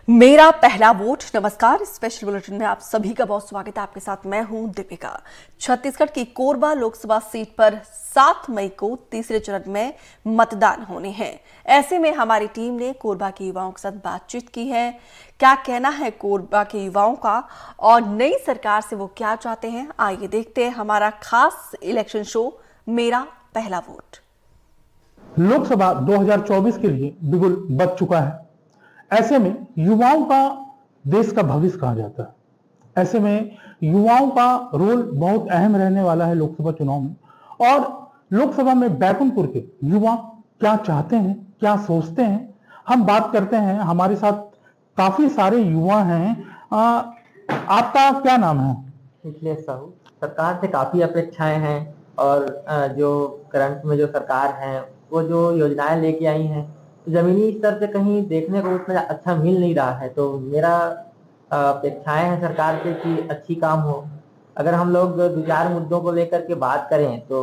मेरा पहला वोट। नमस्कार, स्पेशल बुलेटिन में आप सभी का बहुत स्वागत है। आपके साथ मैं हूं दीपिका। छत्तीसगढ़ की कोरबा लोकसभा सीट पर 7 मई को तीसरे चरण में मतदान होने हैं। ऐसे में हमारी टीम ने कोरबा के युवाओं के साथ बातचीत की है। क्या कहना है कोरबा के युवाओं का और नई सरकार से वो क्या चाहते हैं, आइए देखते हैं हमारा खास इलेक्शन शो मेरा पहला वोट। लोकसभा 2024 के लिए बिगुल बज चुका है। ऐसे में युवाओं का देश का भविष्य कहा जाता है। ऐसे में युवाओं का रोल बहुत अहम रहने वाला है लोकसभा चुनाव में। और लोकसभा में बैकुंठपुर के युवा क्या चाहते हैं, क्या सोचते हैं, हम बात करते हैं। हमारे साथ काफी सारे युवा हैं। आपका क्या नाम है? निखिलेश साहू। सरकार से काफी अपेक्षाएं हैं और जो करंट में जो सरकार है वो जो योजनाएं लेके आई हैं जमीनी स्तर पे कहीं देखने को उतना अच्छा मिल नहीं रहा है। तो मेरा अपेक्षाएं हैं सरकार से कि अच्छी काम हो। अगर हम लोग 2-4 मुद्दों को लेकर के बात करें तो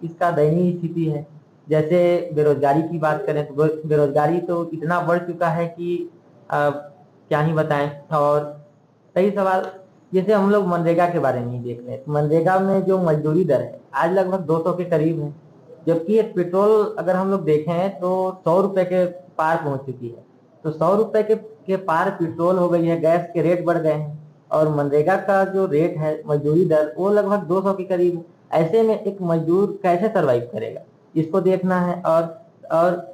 इसका दयनीय स्थिति है। जैसे बेरोजगारी की बात करें तो बेरोजगारी तो इतना बढ़ चुका है कि क्या ही बताएं। और कई सवाल, जैसे हम लोग मनरेगा के बारे में ही देख रहे हैं। मनरेगा में जो मजदूरी दर है आज लगभग 200 के करीब है, जबकि एक पेट्रोल अगर हम लोग देखें तो 100 रुपए के पार पहुंच चुकी है। तो 100 रुपए के पार पेट्रोल हो गई है, गैस के रेट बढ़ गए हैं और मनरेगा का जो रेट है मजदूरी दर वो लगभग 200 के करीब है। ऐसे में एक मजदूर कैसे सरवाइव करेगा, इसको देखना है। और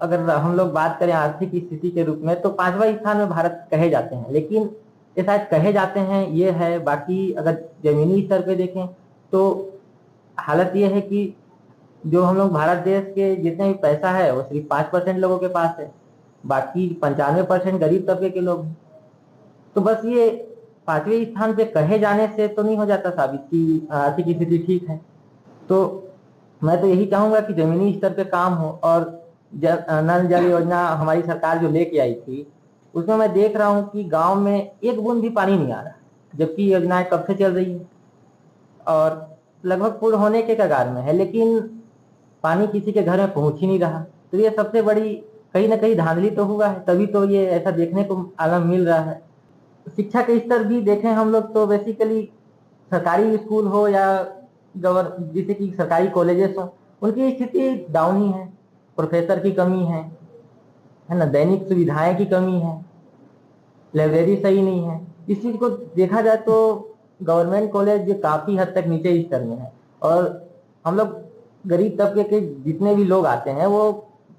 अगर हम लोग बात करें आर्थिक स्थिति के रूप में तो 5वां स्थान में भारत कहे जाते हैं, लेकिन ये शायद कहे जाते हैं ये है। बाकी अगर जमीनी स्तर पे देखें तो हालत ये है कि जो हम लोग भारत देश के जितने भी पैसा है वो सिर्फ 5% लोगों के पास है, बाकी 95% गरीब तबके के लोग हैं। तो बस ये 5वें स्थान पे कहे जाने से तो नहीं हो जाता साबित कि आर्थिक स्थिति ठीक है। तो मैं तो यही चाहूंगा कि जमीनी स्तर पे काम हो। और नल जल योजना हमारी सरकार जो लेके आई थी उसमें मैं देख रहा हूँ कि गांव में एक बूंद भी पानी नहीं आ रहा, जबकि योजनाएं कब से चल रही है और लगभग पूर्ण होने के कगार में है, लेकिन पानी किसी के घर में पहुंच ही नहीं रहा। तो ये सबसे बड़ी कहीं ना कहीं धांधली तो हुआ है, तभी तो ये ऐसा देखने को आलम मिल रहा है। शिक्षा के स्तर भी देखें हम लोग तो बेसिकली सरकारी स्कूल हो या जैसे कि सरकारी कॉलेजेस हो, उनकी स्थिति डाउन ही है। प्रोफेसर की कमी है ना, दैनिक सुविधाएं की कमी है, लाइब्रेरी सही नहीं है। इस चीज को देखा जाए तो गवर्नमेंट कॉलेज काफी हद तक नीचे स्तर में है और हम लोग गरीब तबके के जितने भी लोग आते हैं वो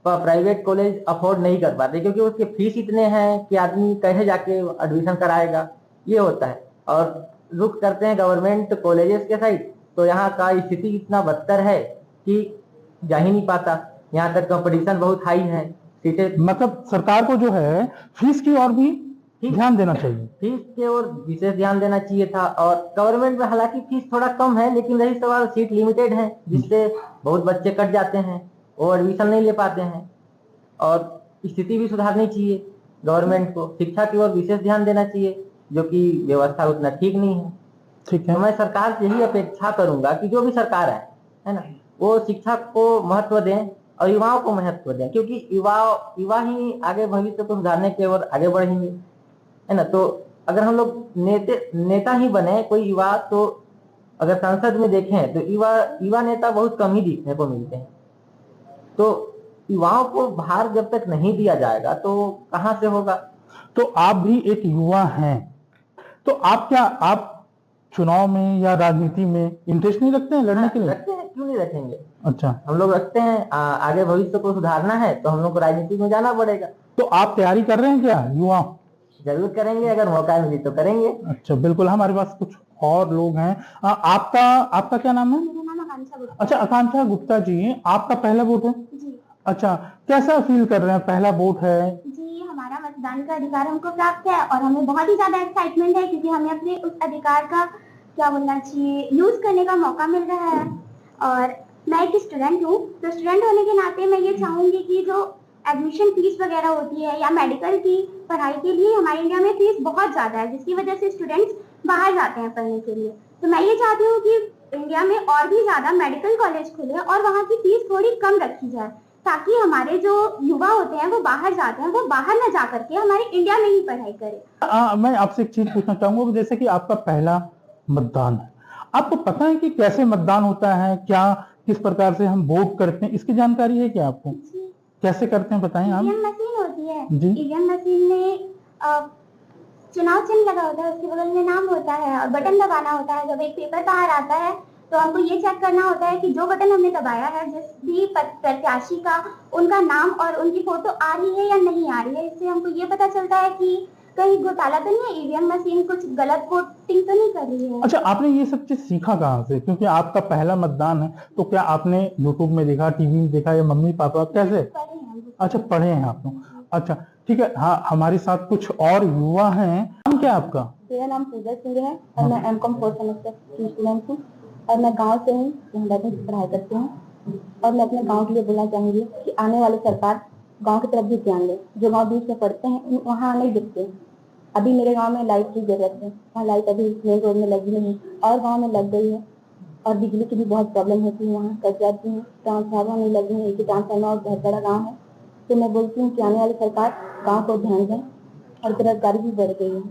प्राइवेट कॉलेज अफोर्ड नहीं कर पाते, क्योंकि उसके फीस इतने हैं कि आदमी कैसे जाके एडमिशन कराएगा, ये होता है। और रुख करते हैं गवर्नमेंट कॉलेजेस के साइड तो यहाँ का स्थिति इतना बदतर है कि जा ही नहीं पाता। यहाँ तक कंपटीशन बहुत हाई है, सीटें मतलब सरकार को जो है फीस की और भी ध्यान देना चाहिए। फीस के और विशेष ध्यान देना चाहिए था। और गवर्नमेंट में हालांकि फीस थोड़ा कम है, लेकिन रही सवाल सीट लिमिटेड है, जिससे बहुत बच्चे कट जाते हैं, वो एडमिशन नहीं ले पाते हैं। और स्थिति भी सुधारनी चाहिए गवर्नमेंट को, शिक्षा की ओर विशेष ध्यान देना चाहिए, जो कि व्यवस्था उतना ठीक नहीं है। ठीक है, तो मैं सरकार से यही अपेक्षा करूंगा कि जो भी सरकार है ना, वो शिक्षा को महत्व दें और युवाओं को महत्व दें, क्योंकि युवा ही आगे भविष्य को सुधारने की ओर आगे बढ़ेंगे, है ना। तो अगर हम लोग नेता ही बने कोई युवा, तो अगर संसद में देखें तो युवा नेता बहुत कम ही देखने को मिलते हैं। तो युवाओं को भार जब तक नहीं दिया जाएगा तो कहां से होगा। तो आप भी एक युवा हैं, तो आप चुनाव में या राजनीति में इंटरेस्ट नहीं रखते हैं लड़ने के लिए? रखते हैं, क्यों नहीं रखेंगे। अच्छा, हम लोग रखते हैं। आगे भविष्य को सुधारना है तो हम लोग को राजनीति में जाना पड़ेगा। तो आप तैयारी कर रहे हैं क्या युवा? जरूर करेंगे, अगर मौका मिले तो करेंगे। अच्छा, बिल्कुल। हमारे पास कुछ और लोग हैं। आपका क्या नाम है? मेरा नाम आकांक्षा गुप्ता। अच्छा, आकांक्षा गुप्ता जी, आपका पहला वोट है? जी अच्छा, कैसा फील कर रहे हैं? पहला वोट है जी, हमारा मतदान का अधिकार हमको प्राप्त है और हमें बहुत ही ज्यादा एक्साइटमेंट है, क्योंकि हमें अपने उस अधिकार का क्या बोलना चाहिए यूज करने का मौका मिल रहा है। और मैं एक स्टूडेंट हूँ, तो स्टूडेंट होने के नाते मैं ये चाहूंगी कि जो एडमिशन फीस वगैरह होती है या मेडिकल की पढ़ाई के लिए हमारे इंडिया में फीस बहुत ज्यादा है, जिसकी वजह से स्टूडेंट्स बाहर जाते हैं पढ़ने के लिए। तो मैं ये चाहती हूँ कि इंडिया में और भी ज्यादा मेडिकल कॉलेज खुले और वहाँ की फीस थोड़ी कम रखी जाए, ताकि हमारे जो युवा होते हैं वो बाहर जाते हैं, वो बाहर ना जा करके हमारे इंडिया में ही पढ़ाई करें। मैं आपसे एक चीज पूछना चाहूंगा, जैसे कि आपका पहला मतदान है, आपको पता है कि कैसे मतदान होता है, क्या किस प्रकार से हम वोट करते हैं, इसकी जानकारी है क्या आपको? कैसे करते हैं बताएं आप। ईवीएम मशीन होती है, जी। ईवीएम मशीन में चुनाव चिन्ह लगा होता है, उसके बगल में नाम होता है और बटन दबाना होता है। जब एक पेपर बाहर आता है तो हमको ये चेक करना होता है कि जो बटन हमने दबाया है, जिस भी प्रत्याशी का, उनका नाम और उनकी फोटो आ रही है या नहीं आ रही है। इससे हमको ये पता चलता है कि कहीं घोटाला तो नहीं है, ईवीएम मशीन कुछ गलत वोटिंग तो नहीं कर रही है। अच्छा, आपने ये सब चीज सीखा कहाँ से? क्योंकि आपका पहला मतदान है, तो क्या आपने यूट्यूब में देखा, टीवी में देखा, या मम्मी पापा कैसे? पढ़े हैं। अच्छा, पढ़े हैं आप लोग। अच्छा ठीक है। हाँ, हमारे साथ कुछ और युवा हैं। नाम क्या है आपका? मेरा नाम पूजा सिंह है और मैं एमकॉम 4 सेमेस्टर की स्टूडेंट हूँ और मैं गांव से हूँ, यहाँ 10वीं की पढ़ाई करती हूँ। और मैं अपने गांव के लिए बोलना चाहूंगी कि आने वाली सरकार गांव की तरफ भी ध्यान दे। जो गांव बीच में पड़ते हैं वहाँ नहीं दिखते। अभी मेरे गांव में लाइट की जरूरत है, वहाँ लाइट अभी मेन रोड में लगी नहीं और गाँव में लग गई है। और बिजली की भी बहुत प्रॉब्लम होती है, वहाँ कट जाती है, ट्रांसफार्मर नहीं लगी है, एक ही ट्रांसफार्मर और बहुत बड़ा गाँव है। तो मैं बोलती हूँ कि आने वाली सरकार गाँव को ध्यान दें। और बेरोजगारी भी बढ़ गई है।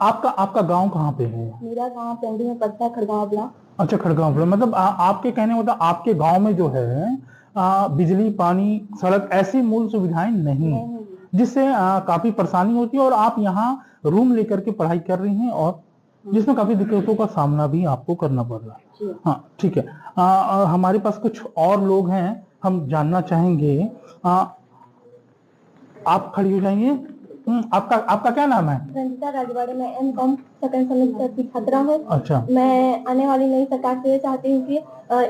आपका गांव कहाँ पे है? मेरा गांव पेंडी में पड़ता है, खड़गांव ब्लॉक। अच्छा, खड़गांव। मतलब आपके कहने मतलब आपके गांव में जो है बिजली, पानी, सड़क ऐसी मूल सुविधाएं नहीं है, जिससे काफी परेशानी होती है। और आप यहाँ रूम लेकर के पढ़ाई कर रही हैं, और जिसमें काफी दिक्कतों का सामना भी आपको करना पड़ रहा है। हाँ ठीक है। हमारे पास कुछ और लोग हैं, हम जानना चाहेंगे। आप खड़ी हो जाइए। आपका क्या नाम है? रंजिता राजवाड़े, मैं एमकॉम सेकंड सेमेस्टर की छात्रा हूँ। अच्छा। मैं आने वाली नई सरकार से ये चाहती हूँ कि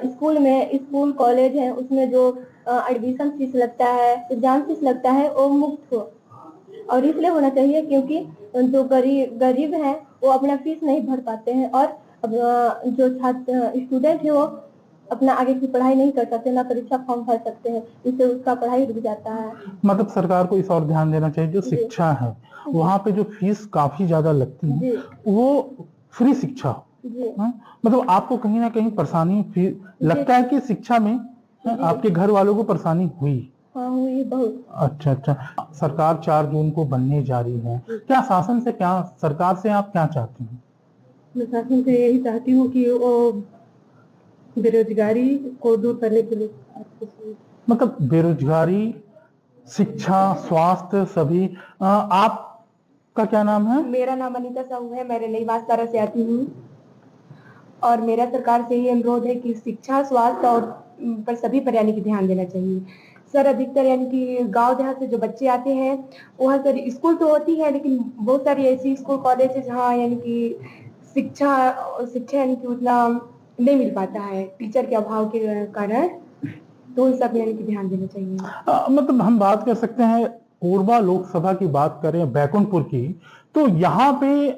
स्कूल कॉलेज है उसमें जो एडमिशन फीस लगता है, एग्जाम फीस लगता है, वो मुफ्त हो। और इसलिए होना चाहिए क्योंकि जो गरीब है वो अपना फीस नहीं भर पाते हैं और जो छात्र स्टूडेंट है वो अपना आगे की पढ़ाई नहीं कर सकते, ना परीक्षा फॉर्म भर सकते हैं, इससे उसका पढ़ाई रुक जाता है। मतलब सरकार को इस और ध्यान देना चाहिए। जो शिक्षा है वहाँ पे जो फीस काफी ज्यादा लगती है, वो फ्री शिक्षा। मतलब आपको कहीं ना कहीं परेशानी लगता है कि शिक्षा में आपके घर वालों को परेशानी हुई? हाँ, हुई बहुत। अच्छा। सरकार 4 जून को बनने जा रही है, क्या सरकार से आप क्या चाहती हैं? मैं शासन से यही चाहती हूँ कि वो बेरोजगारी को दूर करने के लिए, मतलब बेरोजगारी, शिक्षा, स्वास्थ्य सभी। आपका क्या नाम है? मेरा नाम अनीता साहू है, मैं रेलई बांसवाड़ा से आती हूँ। और मेरा सरकार से ये अनुरोध है कि शिक्षा, स्वास्थ्य और पर सभी पर यानी कि ध्यान देना चाहिए। सर, अधिकतर यानी कि गांव देहात से जो बच्चे आते हैं वहाँ सर स्कूल तो होती है, लेकिन बहुत सारी ऐसी स्कूल कॉलेज है जहाँ यानी कि शिक्षा यानी कि उतना नहीं मिल पाता है टीचर के अभाव के कारण। तो इन सब यानी कि ध्यान देना चाहिए। मतलब हम बात कर सकते हैं, कोरबा लोकसभा की बात करें बैकुंठपुर की, तो यहाँ पे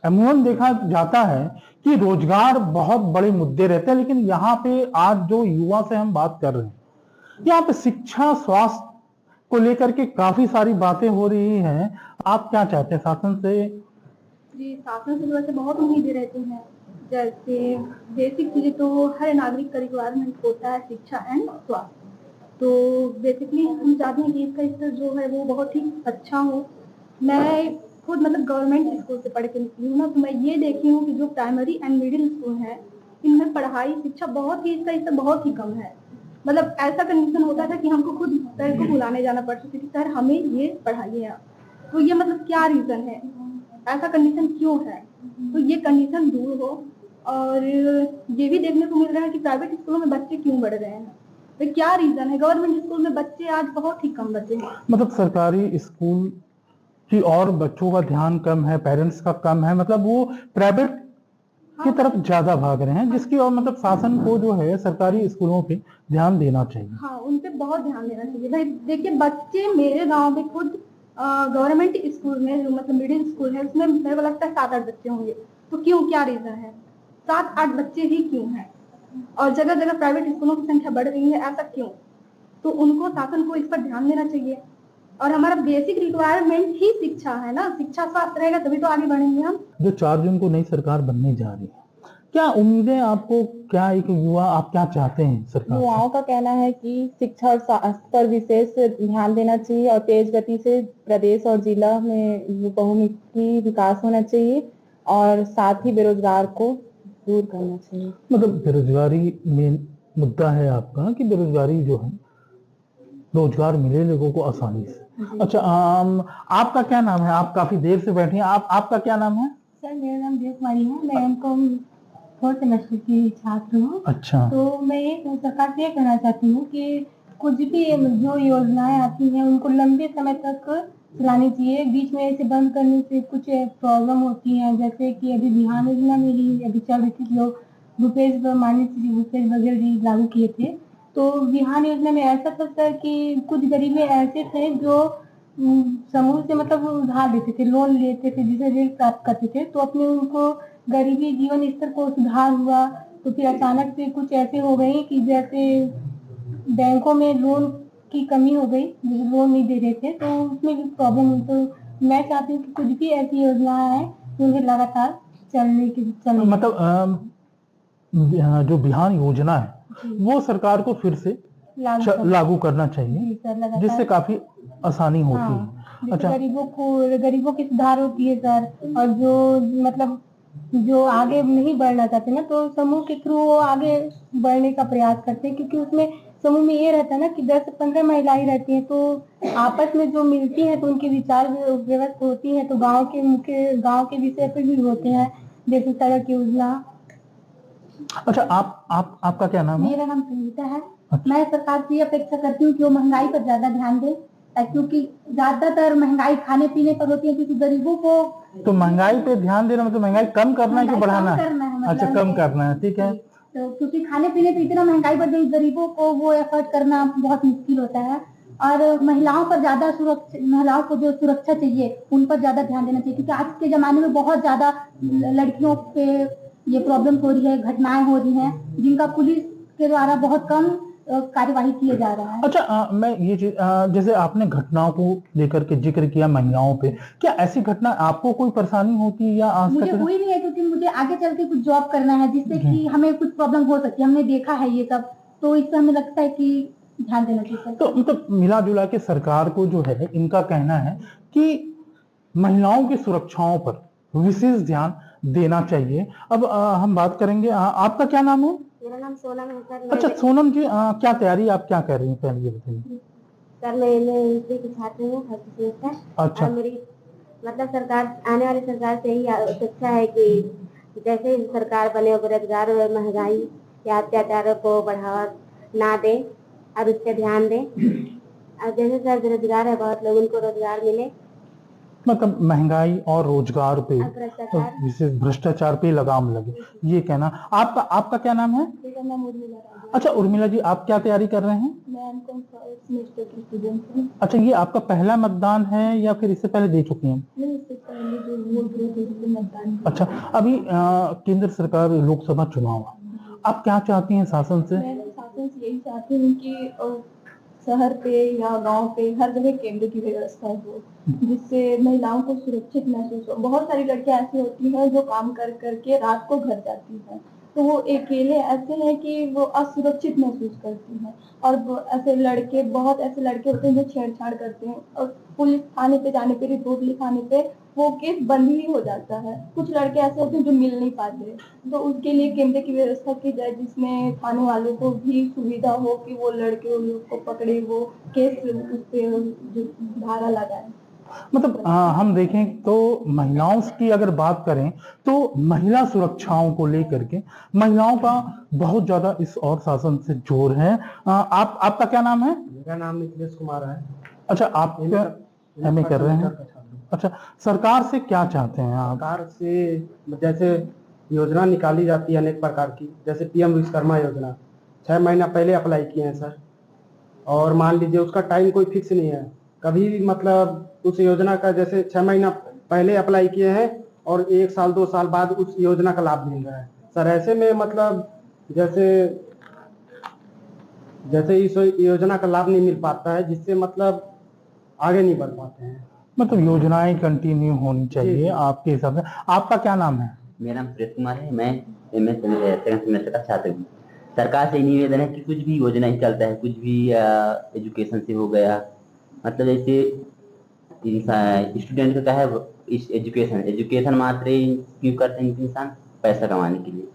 अमूमन देखा जाता है कि रोजगार बहुत बड़े मुद्दे रहते हैं। लेकिन यहाँ पे आज जो युवा से हम बात कर रहे हैं, यहाँ पे शिक्षा, स्वास्थ्य को लेकर के काफी सारी बातें हो रही हैं। आप क्या चाहते हैं शासन से? जी, शासन से वैसे बहुत उम्मीदें रहती हैं। जैसे बेसिक चीजें तो हर नागरिक का रिक्वायरमेंट होता है, शिक्षा एंड स्वास्थ्य। तो बेसिकली हम चाहते हैं कि इसका स्तर जो है वो बहुत ही अच्छा हो। मैं खुद मतलब गवर्नमेंट स्कूल से पढ़ के निकली हूँ ना, तो मैं ये देखी हूँ कि जो प्राइमरी एंड मिडिल स्कूल है इनमें पढ़ाई शिक्षा बहुत ही, इसका स्तर बहुत ही कम है। मतलब ऐसा कंडीशन होता था कि हमको खुद सर को बुलाने जाना पड़ता था कि सर हमें ये पढ़ाइए आप। तो ये मतलब क्या रीजन है, ऐसा कंडीशन क्यों है? तो ये कंडीशन दूर हो। और ये भी देखने को मिल रहा है कि प्राइवेट स्कूलों में बच्चे क्यों बढ़ रहे हैं, तो क्या रीजन है? गवर्नमेंट स्कूल में बच्चे आज बहुत ही कम बच्चे हैं। मतलब सरकारी स्कूल की और बच्चों का ध्यान कम है, पेरेंट्स का कम है, मतलब वो प्राइवेट की तरफ ज्यादा भाग रहे हैं, जिसकी और मतलब शासन को जो है सरकारी स्कूलों पे ध्यान देना चाहिए। हाँ, उन पे बहुत ध्यान देना चाहिए भाई। देखिए, बच्चे मेरे गांव में खुद गवर्नमेंट स्कूल में जो मतलब मिडिल स्कूल है उसमें मेरे को लगता है 7-8 बच्चे होंगे। तो क्यों, क्या रीजन है? 7-8 बच्चे ही क्यों हैं? और जगह जगह प्राइवेट स्कूलों की संख्या बढ़ रही है, ऐसा क्यों? तो उनको, शासन को इस पर ध्यान देना चाहिए। और हमारा बेसिक रिक्वायरमेंट ही शिक्षा है ना, शिक्षा स्वास्थ्य रहेगा तभी तो आगे बढ़ेंगे हम। जो 4 जून को नई सरकार बनने जा रही है, क्या उम्मीदें आपको, क्या एक युवा आप क्या चाहते हैं सरकार से? युवाओं का कहना है कि शिक्षा और स्वास्थ्य पर विशेष ध्यान देना चाहिए और तेज गति से प्रदेश और जिला में बहुमुखी विकास होना चाहिए और साथ ही बेरोजगार को दूर करना चाहिए। मतलब बेरोजगारी मेन मुद्दा है आपका, कि बेरोजगारी जो है, रोजगार मिले लोगों को आसानी से। अच्छा, आपका क्या नाम है? आप काफी देर से बैठे हैं, आपका क्या नाम है? सर मेरा नाम देव कुमारी है, मैं एमकॉम 4th सेमेस्टर की छात्र हूँ। अच्छा, तो मैं ये सरकार से ये कहना चाहती हूँ कि कुछ भी जो योजनाएं आती हैं उनको लंबे समय तक चलानी चाहिए। बीच में ऐसे बंद करने से कुछ प्रॉब्लम होती है, जैसे कि अभी बिहान योजना में ही अभी चल रही थी, जो माननीय श्री भूपेश बघेल जी लागू किए थे। तो बिहान योजना में ऐसा था सर कि कुछ गरीबे ऐसे थे जो समूह से मतलब उधार लेते थे, लोन लेते थे, जिसे ऋण प्राप्त करते थे, तो अपने उनको गरीबी जीवन स्तर को सुधार हुआ। तो फिर अचानक से कुछ ऐसे हो गई कि जैसे बैंकों में लोन की कमी हो गई, जो लोन नहीं दे रहे थे, तो उसमें भी प्रॉब्लम हुई। तो मैं चाहती हूँ कि कुछ भी ऐसी योजनाएं हैं उन्हें लगातार चलने मतलब जो बिहान योजना है वो सरकार को फिर से लागू करना चाहिए, लगातार, जिससे काफी आसानी होती है। हाँ, अच्छा, गरीबों की सुधार होती है सर। और जो मतलब जो आगे नहीं बढ़ना चाहते ना, तो समूह के थ्रू वो आगे बढ़ने का प्रयास करते हैं, क्योंकि उसमें समूह में ये रहता है ना कि 10 से 15 महिलाएं रहती हैं, तो आपस में जो मिलती हैं तो उनके विचार व्यवस्थ होती हैं, तो गांव के विषय पर भी होते हैं, जैसे सड़क योजना। अच्छा, आपका क्या नाम है? मेरा नाम संगीता है। अच्छा। मैं सरकार से ये अपेक्षा करती हूँ कि वो महंगाई पर ज्यादा ध्यान दे, क्योंकि ज्यादातर महंगाई खाने पीने पर होती है, क्योंकि गरीबों को तो महंगाई पे ध्यान देना मतलब महंगाई कम करना है कि बढ़ाना है? मतलब अच्छा, कम करना है, ठीक है। तो क्योंकि खाने पीने पे इतना महंगाई बढ़ गई, गरीबों को वो एफर्ट करना बहुत मुश्किल होता है। और महिलाओं को जो सुरक्षा चाहिए उन पर ज्यादा ध्यान देना चाहिए, क्योंकि आज के जमाने में बहुत ज्यादा लड़कियों पे ये प्रॉब्लम हो रही है, घटनाएं हो रही हैं, जिनका पुलिस के द्वारा बहुत कम कार्यवाही किया जा रहा है। अच्छा, मैं ये चीज, जैसे आपने घटनाओं को लेकर के जिक्र किया महिलाओं पे, क्या ऐसी घटना आपको कोई परेशानी होती है या आज मुझे तक? हुई नहीं है, क्योंकि मुझे आगे चल के कुछ जॉब करना है, जिससे कि हमें कुछ प्रॉब्लम हो सकती है, हमने देखा है ये सब, तो इससे हमें लगता है कि ध्यान देना चाहिए। तो मतलब मिला जुला के सरकार को जो है, इनका कहना है कि महिलाओं की सुरक्षाओं पर विशेष ध्यान देना चाहिए। अब हम बात करेंगे, आपका क्या नाम है? मेरा नाम सोनम है सर। अच्छा सोनम जी, क्या तैयारी आप क्या कर रही हैं, पहले ये बताइए। सर मैं हिस्ट्री की छात्र हूँ, 3rd सेमेस्टर। अच्छा, और मेरी मतलब सरकार, आने वाली सरकार से यही अपेक्षा है कि जैसे सरकार बने बेरोजगार और महंगाई या अत्याचारों को बढ़ावा ना दे और उस पर ध्यान दे। और जैसे सर बेरोजगार है बहुत लोग, उनको रोजगार मिले। मतलब महंगाई और रोजगार पे, और भ्रष्टाचार, विशेष भ्रष्टाचार पे लगाम लगे, ये कहना। आपका क्या नाम है? मेरा नाम उर्मिला राजा। अच्छा उर्मिला जी, आप क्या तैयारी कर रहे हैं? मैं एमकॉम 4th सेमेस्टर की स्टूडेंट हूँ। अच्छा, ये आपका पहला मतदान है या फिर इससे पहले दे चुकी हैं? नहीं, इससे पहले जो वोट हुए थे उसमें मतदान किया। अच्छा, अभी केंद्र सरकार लोकसभा चुनाव, आप क्या चाहती हैं शासन से? मैं शासन से यही चाहती हूँ कि शहर पे या गांव पे हर जगह केंद्र की व्यवस्था हो, जिससे महिलाओं को सुरक्षित महसूस हो। बहुत सारी लड़कियां ऐसी होती हैं जो काम कर करके रात को घर जाती हैं, तो वो अकेले ऐसे हैं कि वो असुरक्षित महसूस करती हैं। और बहुत ऐसे लड़के होते हैं जो छेड़छाड़ करते हैं, और पुलिस थाने पे जाने पे, रिपोर्ट लिखाने पे वो केस बंद ही हो जाता है। कुछ लड़के ऐसे होते हैं जो मिल नहीं पाते, तो उसके लिए केंद्र की व्यवस्था की जाए, जिसमें थाने वालों को भी सुविधा हो कि वो लड़के उन लोग को पकड़े, वो केस उस पे धारा लगाए। मतलब हम देखें तो महिलाओं की अगर बात करें तो महिला सुरक्षाओं को लेकर के महिलाओं का बहुत ज्यादा इस और शासन से जोर है। आपका क्या नाम है? मेरा नाम निखिलेश कुमार है। अच्छा, आप एमए कर रहे हैं? अच्छा, सरकार से क्या चाहते हैं आप? सरकार से जैसे योजना निकाली जाती है अनेक प्रकार की, जैसे पीएम विश्वकर्मा योजना 6 महीना पहले अप्लाई किए हैं सर, और मान लीजिए उसका टाइम कोई फिक्स नहीं है, कभी भी मतलब उस योजना का जैसे 6 महीना पहले अप्लाई किए हैं और 1 साल 2 साल बाद उस योजना का लाभ मिल रहा है सर। ऐसे में मतलब जैसे इस योजना का लाभ नहीं मिल पाता है, जिससे मतलब आगे नहीं बढ़ पाते हैं। मतलब योजनाएं कंटिन्यू होनी चाहिए आपके हिसाब से। आपका क्या नाम है? मेरा नाम प्रेत कुमार है। मैं एमए सेकंड सेमेस्टर का छात्र हूँ। सरकार से निवेदन है कि कुछ भी योजना ही चलता है, कुछ भी एजुकेशन से हो गया, मतलब जैसे स्टूडेंट का क्या है, इस एजुकेशन मात्र ही क्यों करते हैं इंसान? पैसा कमाने के लिए।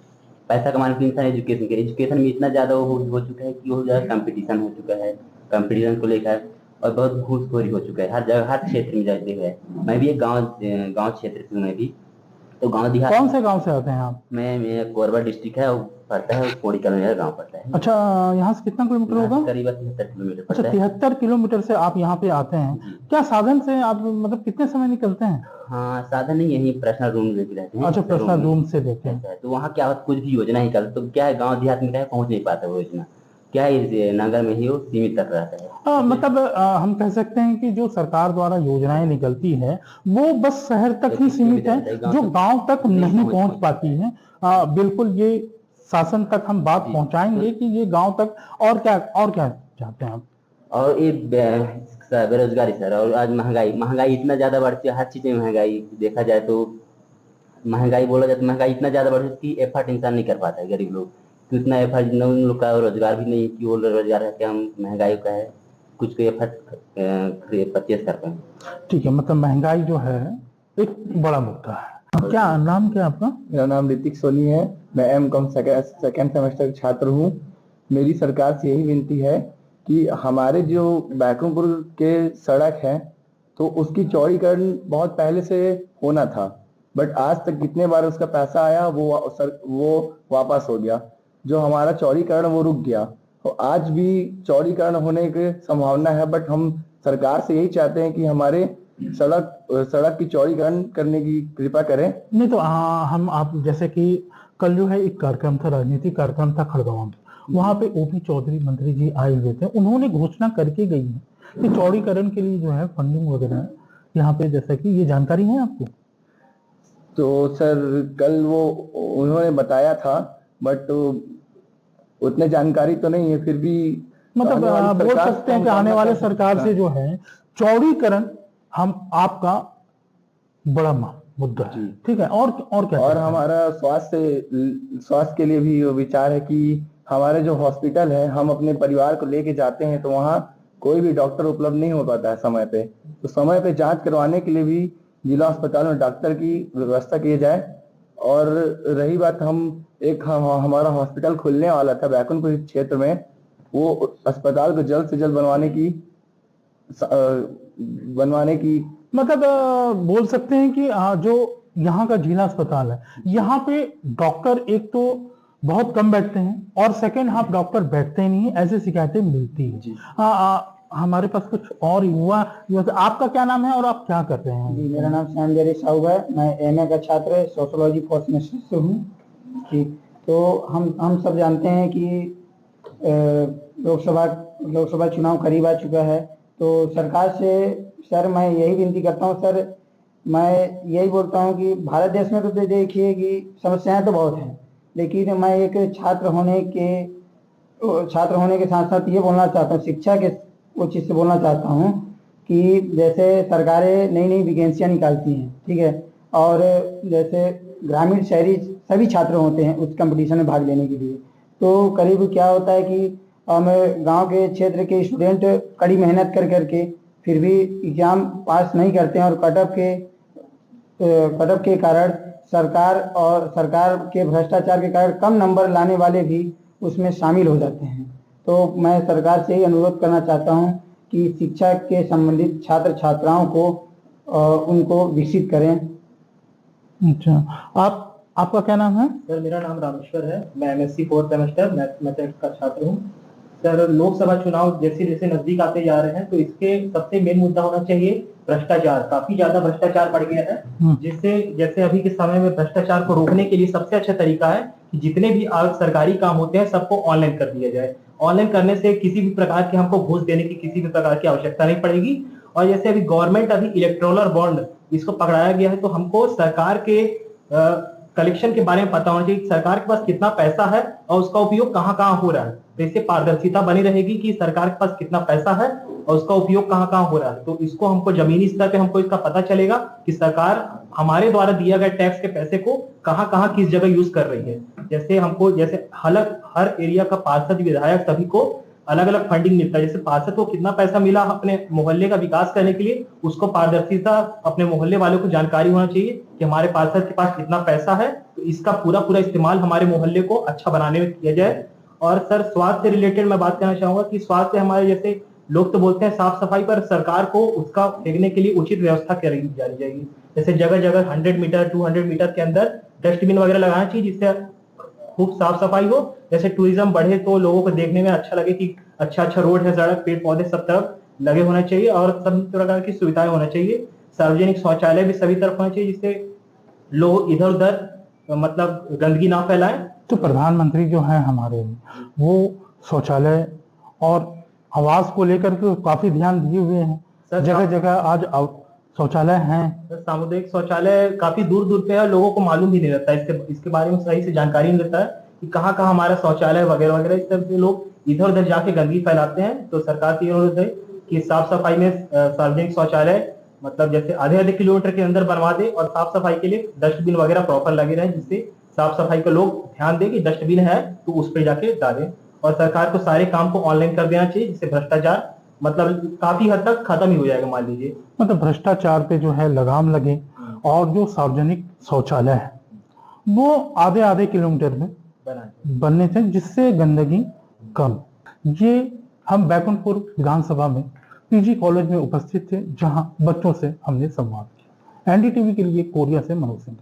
पैसा कमाने के लिए इंसान एजुकेशन में इतना ज़्यादा हो चुका है कि हो ज़्यादा कंपटीशन हो चुका है, कंपटीशन को लेकर, और बहुत घूसखोरी हो चुका है हर जगह, हर क्षेत्र में जाते हुए। मैं भी एक गांव क्षेत्र से हूँ। मैं भी तो गांव देहात। कौन से गांव से आते हैं आप? मैं कोरबा डिस्ट्रिक्ट है, वो पड़ता है पौड़ी कला मेरा गांव पड़ता है। अच्छा, यहाँ से कितना किलोमीटर होगा? करीब 73 किलोमीटर अच्छा, पड़ता है। 73 किलोमीटर से आप यहाँ पे आते हैं। क्या साधन से आप, मतलब कितने समय निकलते हैं? हाँ, साधन नहीं, यही पर्सनल रूम लेके रहते हैं। अच्छा, पर्सनल रूम से लेते हैं। तो वहाँ क्या होता, कुछ भी योजना ही चलता तो क्या है, गाँव देहात में क्या है, पहुँच नहीं पाता वो योजना, क्या है नगर में ही वो सीमित तक रहता है। मतलब हम कह सकते हैं कि जो सरकार द्वारा योजनाएं निकलती है वो बस शहर तक ही सीमित है, जो गांव तक नहीं पहुंच पाती है। बिल्कुल, ये शासन तक हम बात पहुंचाएंगे कि ये गांव तक। और क्या चाहते हैं आप? और ये बेरोजगारी सर, और आज महंगाई इतना ज्यादा बढ़ती है, हर चीज में महंगाई देखा जाए तो महंगाई बोला जाए तो महंगाई इतना ज्यादा बढ़ जाती है, एफर्ट इंसान नहीं कर पाता है, गरीब लोग तो इतना एफर्ट, उन लोग का रोजगार भी नहीं कि वो रोजगार है कि हम महंगाई का है कुछ को एफर्ट परचेज कर पाए। ठीक है, मतलब महंगाई जो है एक बड़ा मुद्दा है। क्या नाम, क्या आपका? मेरा नाम ऋतिक सोनी है। मैं एम.कॉम सेकेंड सेमेस्टर छात्र हूँ। मेरी सरकार से यही विनती है कि हमारे जो बैकुंठपुर के सड़क है तो उसकी चौड़ीकरण बहुत पहले से होना था, बट आज तक कितने बार उसका पैसा आया वो वापस हो गया। जो हमारा चौड़ीकरण वो रुक गया, तो आज भी चौड़ीकरण होने की संभावना है, बट हम सरकार से यही चाहते हैं कि हमारे सड़क की चौड़ीकरण करने की कृपा करें। नहीं तो हम आप जैसे कि कल जो है एक कार्यक्रम था, राजनीतिक कार्यक्रम था खड़गवां में, वहां पे ओपी चौधरी मंत्री जी आए हुए थे। उन्होंने घोषणा करके गई है कि चौड़ीकरण के लिए जो है फंडिंग वगैरह यहाँ पे, जैसा कि ये जानकारी है आपको? तो सर कल वो उन्होंने बताया था, बट उतने जानकारी तो नहीं है, फिर भी मतलब बोल सकते हैं कि आने वाले सरकार से जो है चौड़ीकरण हम आपका बड़ा मुद्दा है। ठीक है, और क्या? और हमारा स्वास्थ्य के लिए भी विचार है कि हमारे जो हॉस्पिटल है, हम अपने परिवार को लेके जाते हैं तो वहाँ कोई भी डॉक्टर उपलब्ध नहीं हो पाता है समय पे, तो समय पे जांच करवाने के लिए भी जिला अस्पताल में डॉक्टर की व्यवस्था की जाए। और रही बात, हमारा हॉस्पिटल खुलने वाला था बैकुंठपुर क्षेत्र में, वो अस्पताल को जल्द से जल्द बनवाने की मतलब बोल सकते हैं कि जो यहाँ का जिला अस्पताल है, यहाँ पे डॉक्टर एक तो बहुत कम बैठते हैं और सेकेंड हाफ डॉक्टर बैठते नहीं है, ऐसी शिकायतें मिलती है। हमारे पास कुछ और युवा, आपका क्या नाम है और आप क्या कर रहे हैं? जी, मेरा नाम श्यामजरी साहू है। मैं एमए का छात्र सोशियोलॉजी फर्स्ट सेमेस्टर से हूँ। ठीक, तो हम सब जानते हैं कि लोकसभा चुनाव करीब आ चुका है, तो सरकार से सर मैं यही विनती करता हूँ सर, मैं यही बोलता हूँ कि भारत देश में तो देखिए कि समस्याएं तो बहुत हैं, लेकिन मैं एक छात्र होने के साथ साथ ये बोलना चाहता हूँ, शिक्षा के वो चीज़ से बोलना चाहता हूँ कि जैसे सरकारें नई नई वैकेंसियाँ निकालती हैं, ठीक है, और जैसे ग्रामीण शहरी सभी छात्र होते हैं उस कंपटीशन में भाग लेने के लिए, तो करीब क्या होता है कि हम गांव के क्षेत्र के स्टूडेंट कड़ी मेहनत करके फिर भी एग्जाम पास नहीं करते हैं, और कटअप के कारण सरकार के भ्रष्टाचार के कारण कम नंबर लाने वाले भी उसमें शामिल हो जाते हैं। तो मैं सरकार से ही अनुरोध करना चाहता हूं कि शिक्षा के संबंधित छात्र छात्राओं को उनको विकसित करें। अच्छा, आपका क्या नाम है? सर मेरा नाम रामेश्वर है। मैं एमएससी फोर्थ सेमेस्टर मैथमेटिक्स का छात्र हूँ। सर लोकसभा चुनाव जैसे जैसे नजदीक आते जा रहे हैं तो इसके सबसे मेन मुद्दा होना चाहिए भ्रष्टाचार। काफी ज्यादा भ्रष्टाचार बढ़ गया है, जिससे जैसे अभी के समय में भ्रष्टाचार को रोकने के लिए सबसे अच्छा तरीका है कि जितने भी सरकारी काम होते हैं सबको ऑनलाइन कर दिया जाए। ऑनलाइन करने से किसी भी प्रकार के हमको घूस देने की किसी भी प्रकार की आवश्यकता नहीं पड़ेगी। और जैसे अभी गवर्नमेंट अभी इलेक्टोरल बॉन्ड इसको पकड़ाया गया है, तो हमको सरकार के कलेक्शन के बारे में पता होना चाहिए कि सरकार के पास कितना पैसा है और उसका उपयोग कहाँ कहाँ हो रहा है। तो इससे पारदर्शिता बनी रहेगी कि सरकार के पास कितना पैसा है और उसका उपयोग कहाँ कहाँ हो रहा है। तो इसको हमको जमीनी स्तर पे हमको इसका पता चलेगा कि सरकार हमारे द्वारा दिया गया टैक्स के पैसे को कहाँ कहाँ किस जगह यूज कर रही है। जैसे हमको जैसे हर एरिया का पार्षद विधायक सभी को अलग अलग फंडिंग मिलता है। जैसे पार्षद को कितना पैसा मिला अपने मोहल्ले का विकास करने के लिए, उसको पारदर्शिता अपने मोहल्ले वालों को जानकारी होना चाहिए कि हमारे पार्षद के पास कितना पैसा है। तो इसका पूरा इस्तेमाल हमारे मोहल्ले को अच्छा बनाने में किया जाए। और सर स्वास्थ्य से रिलेटेड मैं बात करना चाहूंगा कि स्वास्थ्य हमारे जैसे लोग तो बोलते हैं साफ सफाई, पर सरकार को उसका फेंकने के लिए उचित व्यवस्था करी जाएगी। जैसे जगह जगह 100 मीटर 200 मीटर के अंदर डस्टबिन वगैरह लगाना चाहिए जिससे खूब साफ सफाई हो। जैसे टूरिज्म बढ़े तो लोगों को देखने में अच्छा लगे कि अच्छा रोड है, सड़क, पेड़ पौधे सब तरफ लगे होना चाहिए और सभी प्रकार की सुविधाएं होना चाहिए। सार्वजनिक शौचालय भी सभी तरफ होना चाहिए जिससे लोग इधर उधर मतलब गंदगी ना फैलाएं। तो प्रधानमंत्री जो है हमारे, वो शौचालय और आवास को लेकर के काफी ध्यान दिए हुए हैं। जगह जगह आज शौचालय हैं। सामुदायिक शौचालय काफी दूर दूर पे है, लोगों को मालूम भी नहीं रहता इसके बारे में सही से जानकारी नहीं रहता है कि कहाँ कहाँ हमारा शौचालय वगैरह वगैरह। इस तरह से लोग इधर उधर जाके गंदगी फैलाते हैं। तो सरकार की जरूरत है कि साफ सफाई में सार्वजनिक शौचालय मतलब जैसे आधे किलोमीटर के अंदर बनवा दे और साफ सफाई के लिए डस्टबिन वगैरह प्रॉपर लगे रहे, जिससे साफ सफाई को लोग ध्यान दे कि डस्टबिन है तो उस पर जाके डालें। और सरकार को सारे काम को ऑनलाइन कर देना चाहिए जिससे भ्रष्टाचार मतलब काफी हद तक खत्म ही हो जाएगा। मान लीजिए मतलब भ्रष्टाचार पे जो है लगाम लगे और जो सार्वजनिक शौचालय है वो आधे किलोमीटर में बनने चाहिए जिससे गंदगी कम। ये हम बैकुंठपुर विधानसभा में पीजी कॉलेज में उपस्थित थे जहां बच्चों से हमने संवाद किया। एनडीटीवी के लिए कोरिया से मनोज सिंह।